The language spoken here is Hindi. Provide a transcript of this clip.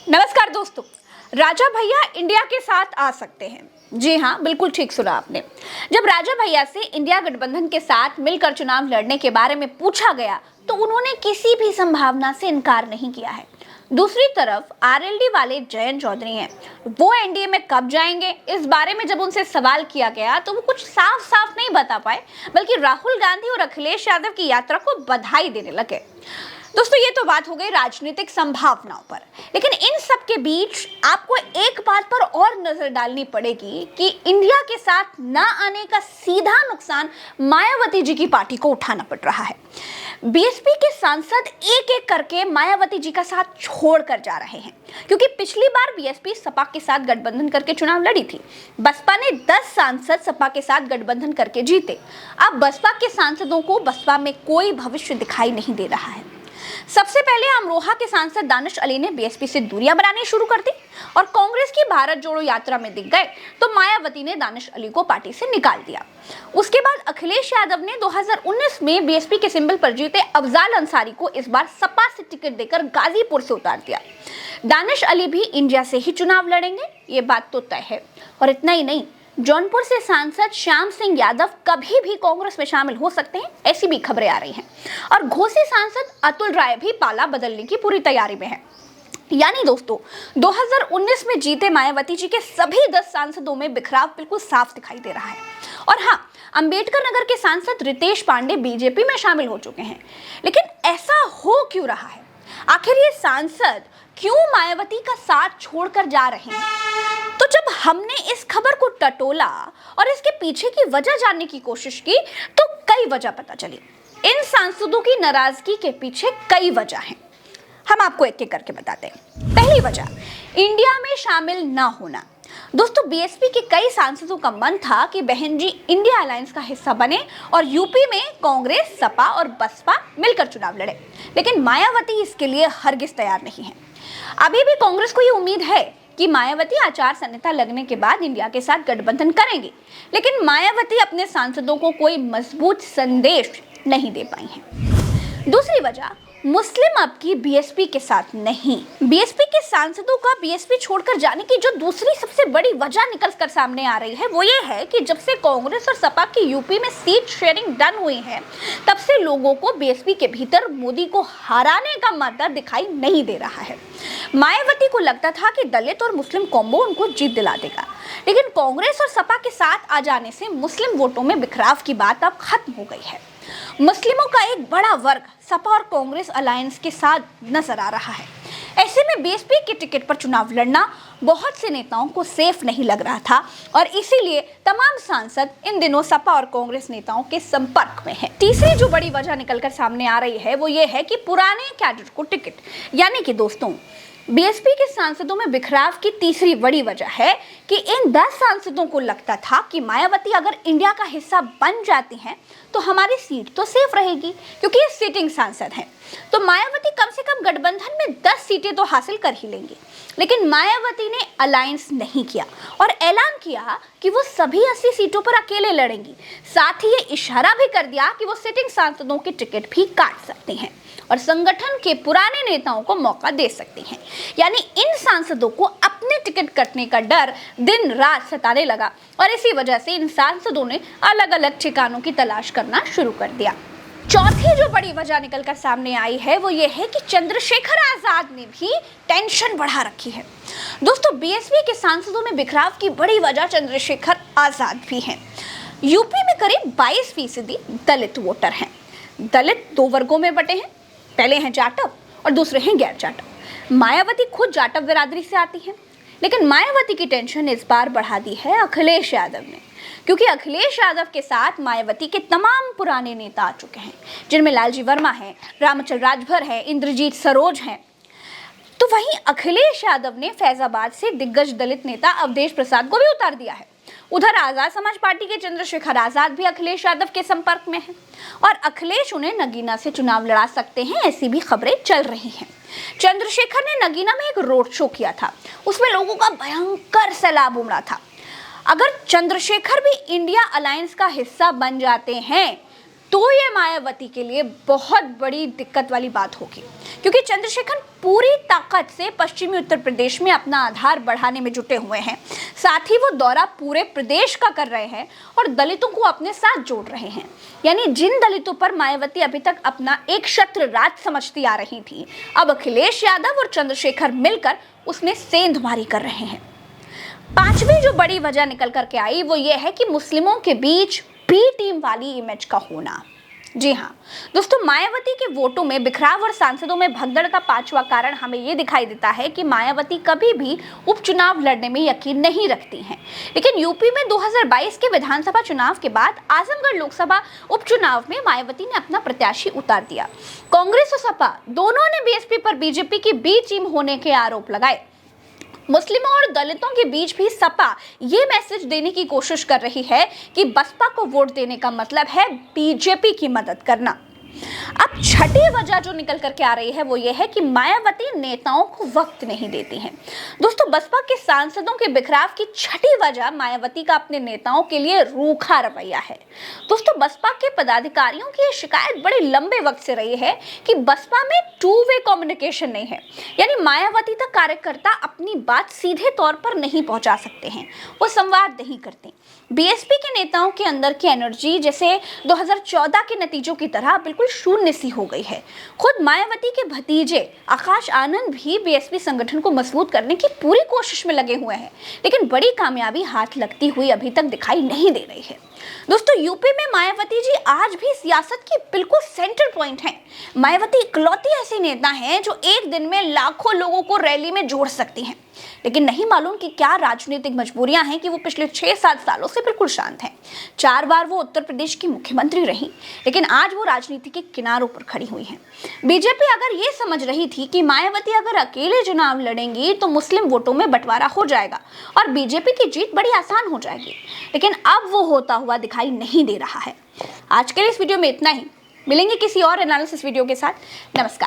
नमस्कार दोस्तों, राजा भैया इंडिया के साथ आ सकते हैं। जी हाँ, बिल्कुल ठीक सुना आपने। जब राजा भैया से इंडिया गठबंधन के साथ मिलकर चुनाव लड़ने के बारे में पूछा गया तो उन्होंने किसी भी संभावना से इनकार नहीं किया है। दूसरी तरफ आरएलडी वाले जयंत चौधरी हैं, वो एनडीए में कब जाएंगे इस बारे में जब उनसे सवाल किया गया तो वो कुछ साफ साफ नहीं बता पाए, बल्कि राहुल गांधी और अखिलेश यादव की यात्रा को बधाई देने लगे। दोस्तों, ये तो बात हो गई राजनीतिक संभावनाओं पर, लेकिन इन सब के बीच आपको एक बात पर और नजर डालनी पड़ेगी कि इंडिया के साथ ना आने का सीधा नुकसान मायावती जी की पार्टी को उठाना पड़ रहा है। बीएसपी के सांसद एक एक करके मायावती जी का साथ छोड़कर जा रहे हैं, क्योंकि पिछली बार बीएसपी सपा के साथ गठबंधन करके चुनाव लड़ी थी। बसपा ने 10 सांसद सपा के साथ गठबंधन करके जीते। अब बसपा के सांसदों को बसपा में कोई भविष्य दिखाई नहीं दे रहा है। सबसे पहले अमरोहा के सांसद दानिश अली ने बीएसपी से दूरियां बनानी शुरू कर दी और कांग्रेस की भारत जोड़ो यात्रा में दिख गए तो मायावती ने दानिश अली को पार्टी से निकाल दिया। उसके बाद अखिलेश यादव ने 2019 में बीएसपी के सिंबल पर जीते अफजाल अंसारी को इस बार सपा से टिकट देकर गाजीपुर से उतार दिया। दानिश अली भी इंडिया से ही चुनाव लड़ेंगे, ये बात तो तय है। और इतना ही नहीं, जौनपुर से सांसद श्याम सिंह यादव कभी भी कांग्रेस में शामिल हो सकते हैं, ऐसी भी खबरें आ रही हैं। और घोसी सांसद अतुल राय भी पाला बदलने की पूरी तैयारी में है। यानी दोस्तों, 2019 में जीते मायावती जी के सभी 10 सांसदों में बिखराव बिल्कुल साफ दिखाई दे रहा है। और हाँ, अंबेडकर नगर के सांसद रितेश पांडे बीजेपी में शामिल हो चुके हैं। लेकिन ऐसा हो क्यों रहा है? आखिर ये सांसद क्यों मायावती का साथ छोड़कर जा रहे हैं? तो जब हमने इस खबर को टटोला और इसके पीछे की वजह जानने की कोशिश की तो कई वजह पता चली। इन सांसदों की नाराजगी के पीछे कई वजह हैं, हम आपको एक एक करके बताते हैं। पहली वजह, इंडिया में शामिल ना होना। दोस्तों, बीएसपी के कई सांसदों का मन था कि बहन जी इंडिया अलायंस का हिस्सा बने और यूपी में कांग्रेस, सपा और बसपा मिलकर चुनाव लड़े, लेकिन मायावती इसके लिए हरगिज तैयार नहीं है। अभी भी कांग्रेस को ये उम्मीद है कि मायावती आचार संहिता लगने के बाद इंडिया के साथ गठबंधन करेंगी, लेकिन मायावती अपने सांसदों को कोई मजबूत संदेश नहीं दे पाई हैं। दूसरी वजह, मुस्लिम अब की बीएसपी के साथ नहीं। बीएसपी के सांसदों का बीएसपी छोड़कर जाने की जो दूसरी सबसे बड़ी वजह निकल कर सामने आ रही है वो ये है कि जब से कांग्रेस और सपा की यूपी में सीट शेयरिंग डन हुई है, तब से लोगों को बीएसपी के भीतर मोदी को हराने का मादा दिखाई नहीं दे रहा है। मायावती को लगता था कि दलित और मुस्लिम कॉम्बो उनको जीत दिला देगा, लेकिन कांग्रेस और सपा के साथ आ जाने से मुस्लिम वोटों में बिखराव की बात अब खत्म हो गई है। मुस्लिमों का एक बड़ा वर्ग सपा और कांग्रेस अलायंस के साथ नजर आ रहा है। ऐसे में बीएसपी के टिकट पर चुनाव लड़ना बहुत से नेताओं को सेफ नहीं लग रहा था और इसीलिए तमाम सांसद इन दिनों सपा और कांग्रेस नेताओं के संपर्क में हैं। तीसरी जो बड़ी वजह निकलकर सामने आ रही है वो ये है कि पुराने कैडर को टिकट, यानी कि दोस्तों, बीएसपी के सांसदों में बिखराव की तीसरी बड़ी वजह है कि इन 10 सांसदों को लगता था कि मायावती अगर इंडिया का हिस्सा बन जाती हैं तो हमारी सीट तो सेफ रहेगी, क्योंकि ये सिटिंग सांसद हैं। तो मायावती कम से कम गठबंधन में 10 सीटें तो हासिल कर ही लेंगी। लेकिन मायावती ने अलायंस नहीं किया और ऐलान किया कि वो सभी 80 सीटों पर अकेले लड़ेंगी। साथ ही ये इशारा भी कर दिया कि वो सिटिंग सांसदों के टिकट भी काट सकते हैं और संगठन के पुराने नेताओं को मौका दे सकते हैं। यानी इन सांसदों को अपने टिकट कटने का डर दिन रात सताने लगा और इसी वजह से इन सांसदों ने अलग अलग ठिकानों की तलाश करना शुरू कर दिया। चौथी जो बड़ी वजह निकलकर सामने आई है वो ये है कि चंद्रशेखर आजाद ने भी टेंशन बढ़ा रखी है। दोस्तों, बीएसपी के सांसदों में बिखराव की बड़ी वजह चंद्रशेखर आजाद भी हैं। यूपी में करीब 22% दलित वोटर हैं। दलित 2 वर्गों में बटे हैं, पहले हैं जाटव और दूसरे हैं गैर जाटव। मायावती खुद जाटव बिरादरी से आती हैं, लेकिन मायावती की टेंशन इस बार बढ़ा दी है अखिलेश यादव ने, क्योंकि अखिलेश यादव के साथ मायावती के तमाम पुराने नेता आ चुके हैं, जिनमें लालजी वर्मा है, रामचंद्र राजभर है, इंद्रजीत सरोज हैं। तो वहीं अखिलेश यादव ने फैजाबाद से दिग्गज दलित नेता अवधेश प्रसाद को भी उतार दिया है। उधर आजाद समाज पार्टी के चंद्रशेखर आजाद भी अखिलेश यादव के संपर्क में हैं और अखिलेश उन्हें नगीना से चुनाव लड़ा सकते हैं, ऐसी भी खबरें चल रही हैं। चंद्रशेखर ने नगीना में एक रोड शो किया था, उसमें लोगों का भयंकर सैलाब उमड़ा था। अगर चंद्रशेखर भी इंडिया अलायंस का हिस्सा बन जाते हैं तो ये मायावती के लिए बहुत बड़ी दिक्कत वाली बात होगी, क्योंकि चंद्रशेखर पूरी ताकत से पश्चिमी उत्तर प्रदेश में अपना आधार बढ़ाने में जुटे हुए हैं। साथ ही वो दौरा पूरे प्रदेश का कर रहे हैं और दलितों को अपने साथ जोड़ रहे हैं। यानी जिन दलितों पर मायावती अभी तक अपना एक छत्र राज समझती आ रही थी, अब अखिलेश यादव और चंद्रशेखर मिलकर उसमें सेंधमारी कर रहे हैं। पांचवी जो बड़ी वजह निकल करके आई वो ये है कि मुस्लिमों के बीच बी टीम वाली इमेज का होना। जी हाँ दोस्तों, मायावती के वोटों में बिखराव और सांसदों में भगदड़ का पांचवा कारण हमें ये दिखाई देता है कि मायावती कभी भी उपचुनाव लड़ने में यकीन नहीं रखती हैं। लेकिन यूपी में 2022 के विधानसभा चुनाव के बाद आजमगढ़ लोकसभा उपचुनाव में मायावती ने अपना प्रत्याशी उतार दिया। कांग्रेस और सपा दोनों ने बीएसपी पर बीजेपी की बी टीम होने के आरोप लगाए। मुस्लिमों और दलितों के बीच भी सपा ये मैसेज देने की कोशिश कर रही है कि बसपा को वोट देने का मतलब है बीजेपी की मदद करना। अब छठी वजह जो निकल करके आ रही है वो ये है कि मायावती नेताओं को वक्त नहीं देती हैं। दोस्तों, बसपा के सांसदों के बिखराव की छठी वजह मायावती का अपने नेताओं के लिए रूखा रवैया है। दोस्तों, बसपा के पदाधिकारियों की शिकायत बड़े लंबे वक्त से रही है कि बसपा में टू वे कम्युनिकेशन नहीं है, यानी मायावती तक कार्यकर्ता अपनी बात सीधे तौर पर नहीं पहुंचा सकते हैं, वो संवाद नहीं करते। बीएसपी के नेताओं के अंदर की एनर्जी जैसे 2014 के नतीजों की तरह बिल्कुल शून्य सी हो गई है। खुद मायावती के भतीजे आकाश आनंद भी बीएसपी संगठन को मजबूत करने की पूरी कोशिश में लगे हुए हैं, लेकिन बड़ी कामयाबी हाथ लगती हुई अभी तक दिखाई नहीं दे रही है। दोस्तों, यूपी में मायावती जी आज भी सियासत की बिल्कुल सेंटर पॉइंट हैं। मायावती इकलौती ऐसी नेता हैं जो एक दिन में लाखों लोगों को रैली में जोड़ सकती हैं, लेकिन नहीं मालूम कि क्या राजनीतिक मजबूरियां हैं कि वो पिछले 6-7 सालों से बिल्कुल शांत हैं। 4 बार वो उत्तर प्रदेश की मुख्यमंत्री रही, लेकिन आज वो राजनीति के किनारों पर खड़ी हुई हैं। बीजेपी अगर ये समझ रही थी कि मायावती अगर अकेले चुनाव लड़ेंगी तो मुस्लिम वोटों में बंटवारा हो जाएगा और बीजेपी की जीत बड़ी आसान हो जाएगी, लेकिन अब वो होता हुआ दिखाई नहीं दे रहा है। आज के लिए इस वीडियो में इतना ही। मिलेंगे किसी और एनालिसिस वीडियो के साथ। नमस्कार।